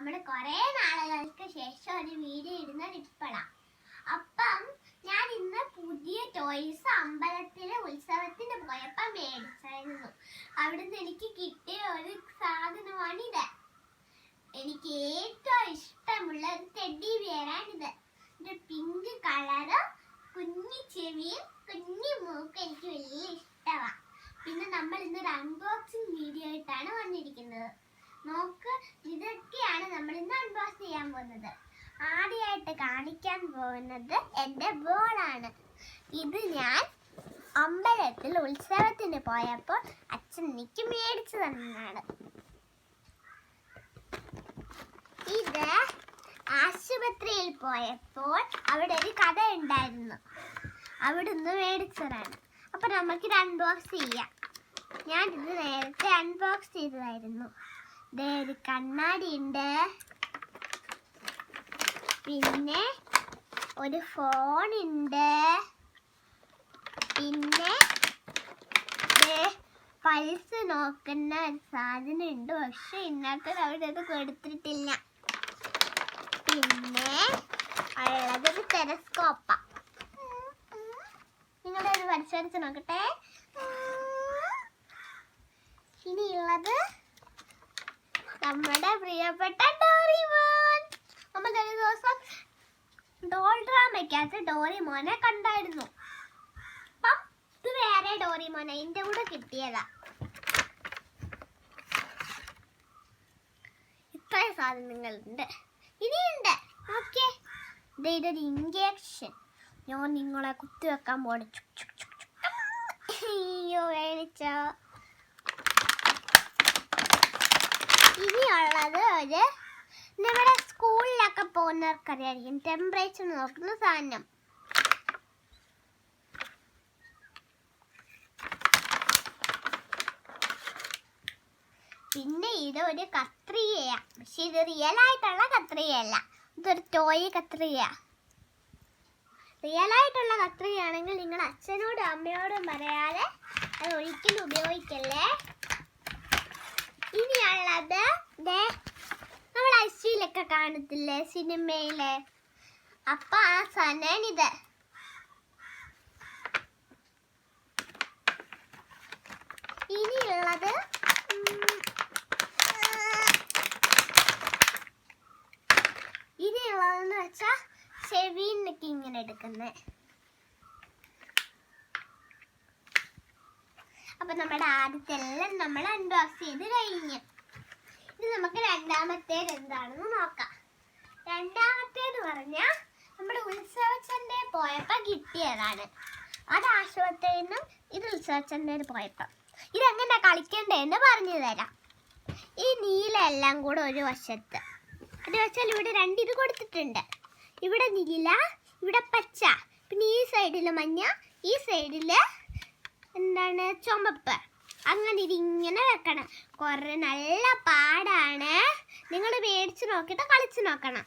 നമ്മൾ കുറേ നാളുകൾക്ക് ശേഷം ഒരു വീഡിയോ ഇടുന്നത് ഇപ്പോഴാണ്. അപ്പം ഞാൻ ഇന്ന് പുതിയ ടോയ്സ് അമ്പലത്തിലെ ഉത്സവത്തിന് പോയപ്പോൾ മേടിച്ചായിരുന്നു. അവിടുന്ന് എനിക്ക് കിട്ടിയ ഒരു സാധനമാണിത്. എനിക്ക് ഏറ്റവും ഇഷ്ടമുള്ള ഒരു ടെഡി ബിയറാണിത്. ഒരു പിങ്ക് കളറും കുഞ്ഞു ചെവിയും കുഞ്ഞു മൂക്കും എനിക്ക് വലിയ ഇഷ്ടമാണ്. പിന്നെ നമ്മൾ ഇന്നൊരു അൺബോക്സിംഗ് വീഡിയോ ആയിട്ടാണ് വന്നിരിക്കുന്നത്. നോക്ക്, ഇതൊക്കെയാണ് നമ്മൾ ഇന്ന് അൺബോക്സ് ചെയ്യാൻ പോകുന്നത്. ആദ്യമായിട്ട് കാണിക്കാൻ പോകുന്നത് എൻ്റെ ബോളാണ്. ഇത് ഞാൻ അമ്പലത്തിൽ ഉത്സവത്തിന് പോയപ്പോൾ അച്ഛൻ എനിക്ക് മേടിച്ചു തന്നതാണ്. ഇത് ആശുപത്രിയിൽ പോയപ്പോൾ അവിടെ ഒരു കഥ ഉണ്ടായിരുന്നു, അവിടുന്ന് മേടിച്ചതാണ്. അപ്പൊ നമുക്കിത് അൺബോക്സ് ചെയ്യാം. ഞാൻ ഇത് നേരത്തെ അൺബോക്സ് ചെയ്തതായിരുന്നു. ദേ ഒരു കണ്ണാടി ഉണ്ട്, പിന്നെ ഒരു ഫോൺ ഉണ്ട്, പിന്നെ പൾസ് നോക്കുന്ന ഒരു സാധനം ഉണ്ട്. പക്ഷെ ഇന്നത്തെ അവിടെ അത് കൊടുത്തിട്ടില്ല. പിന്നെ ഉള്ളതൊരു ടെലസ്കോപ്പാ. നിങ്ങളുടെ അത് പരിശോധിച്ച് നോക്കട്ടെ. ഇനിയുള്ളത് നമ്മുടെ പ്രിയപ്പെട്ട ഡോറിമോൻ. നമ്മൾ ഒരു ദിവസം ഡോൾ ഡ്രാമയ്ക്കകത്ത് ഡോറിമോനെ കണ്ടായിരുന്നു. അപ്പം ഇത് വേറെ ഡോറിമോനെ എൻ്റെ കൂടെ കിട്ടിയതാ. ഇത്രയും സാധനങ്ങളുണ്ട്. ഇനിയുണ്ട്. ഓക്കെ, ഇതൊരു ഇഞ്ചക്ഷൻ. ഞാൻ നിങ്ങളെ കുത്തിവെക്കാൻ പോണ. അയ്യോ വേണിച്ച. ഇനിയുള്ളത് ഒരു നമ്മുടെ സ്കൂളിലൊക്കെ പോകുന്നവർക്കറിയായിരിക്കും, ടെമ്പറേച്ചർ നോക്കുന്ന സാധനം. പിന്നെ ഇതൊരു കത്രികയാ. പക്ഷെ ഇത് റിയൽ ആയിട്ടുള്ള കത്രികയല്ല, ഇതൊരു ടോയ് കത്രിക. റിയൽ ആയിട്ടുള്ള കത്രികയാണെങ്കിൽ നിങ്ങൾ അച്ഛനോടും അമ്മയോടും പറയാതെ അത് ഒരിക്കലും ഉപയോഗിക്കല്ലേ. ഇനിയുള്ളത് നമ്മൾ ഐസിയിലൊക്കെ കാണത്തില്ലേ സിനിമയിലെ, അപ്പൊ ആ സാധനമാണിത്. ഇനിയുള്ളതെന്ന് വെച്ചാ ചെവിന്നൊക്കെ ഇങ്ങനെ എടുക്കുന്നേ. അപ്പൊ നമ്മുടെ ആദ്യത്തെ എല്ലാം നമ്മൾ അൺബോക്സ് ചെയ്ത് കഴിഞ്ഞു. ഇത് നമുക്ക് രണ്ടാമത്തേത് എന്താണെന്ന് നോക്കാം. രണ്ടാമത്തേത് പറഞ്ഞാൽ നമ്മുടെ ഉത്സവച്ചന്തയിൽ പോയപ്പോൾ കിട്ടിയതാണ്. അത് ആശുപത്രിയിൽ നിന്നും ഇത് ഉത്സവച്ചന്തയിൽ പോയപ്പോൾ. ഇതെങ്ങനെ കളിക്കണ്ടേന്ന് പറഞ്ഞു തരാം. ഈ നീല എല്ലാം കൂടെ ഒരു വശത്ത്, അത് വെച്ചാൽ ഇവിടെ രണ്ട് ഇത് കൊടുത്തിട്ടുണ്ട്. ഇവിടെ നീല, ഇവിടെ പച്ച, പിന്നെ ഈ സൈഡിൽ മഞ്ഞ, ഈ സൈഡിൽ എന്താണ് ചുമപ്പ്. അങ്ങനെ ഇതിങ്ങനെ വെക്കണം. കുറേ നല്ല പാടാണ്. നിങ്ങൾ മേടിച്ച് നോക്കിയിട്ട് കളിച്ച് നോക്കണം.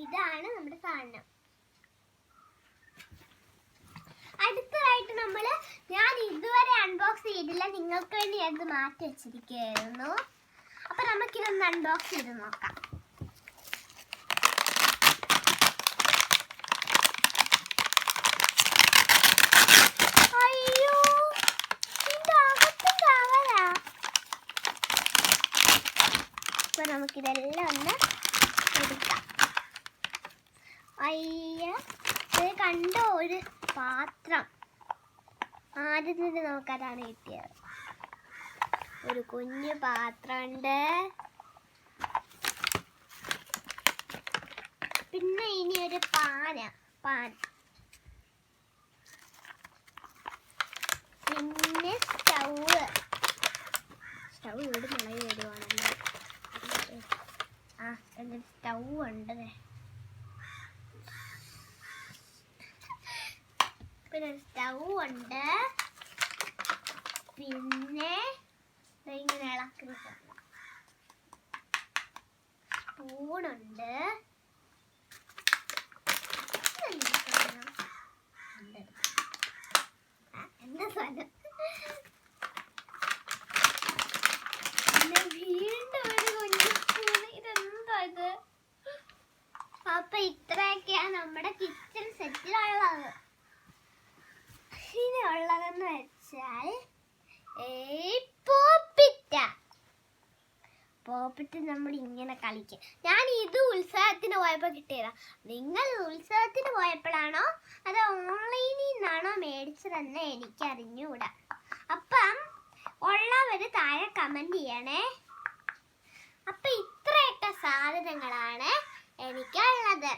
ഇതാണ് നമ്മുടെ സാധനം. അടുത്തതായിട്ട് ഞാൻ ഇതുവരെ അൺബോക്സ് ചെയ്തില്ല, നിങ്ങൾക്ക് വേണ്ടി അത് മാറ്റി വെച്ചിരിക്കുകയായിരുന്നു. അപ്പൊ നമുക്കിതൊന്ന് അൺബോക്സ് ചെയ്ത് നോക്കാം. അയ്യോ, ഇതിന്റെ അകത്ത് കവറാ. അപ്പൊ നമുക്കിതെല്ലാം ഒന്ന് എടുക്കാം. അയ്യ, ഇത് കണ്ടോ, ഒരു പാത്രം. ആദ്യത്തിന് നമുക്കതാണ് കിട്ടിയത്. ഒരു കുഞ്ഞു പാത്രമുണ്ട്. പിന്നെ ഇനി ഒരു പാൻ, പിന്നെ സ്റ്റൗവ് ഇവിടെ മുളക് വരുവാണല്ലോ. എന്നിട്ട് സ്റ്റൗവ് ഉണ്ട്. പിന്നെ സ്റ്റൗവ് ഉണ്ട്. പിന്നെ ഇങ്ങനെ ഇളക്കുന്ന സ്പൂണുണ്ട്. എന്താ സാധനം? എന്നിട്ട് നമ്മൾ ഇങ്ങനെ കളിക്കും. ഞാൻ ഇത് ഉത്സവത്തിന് പോയപ്പോൾ കിട്ടിയതാ. നിങ്ങൾ ഉത്സവത്തിന് പോയപ്പോഴാണോ അത് ഓൺലൈനിൽ നിന്നാണോ മേടിച്ചതെന്ന് എനിക്കറിഞ്ഞൂടാ. അപ്പം ഉള്ളവർ താഴെ കമന്റ് ചെയ്യണേ. അപ്പം ഇത്രയൊക്കെ സാധനങ്ങളാണ് എനിക്കുള്ളത്.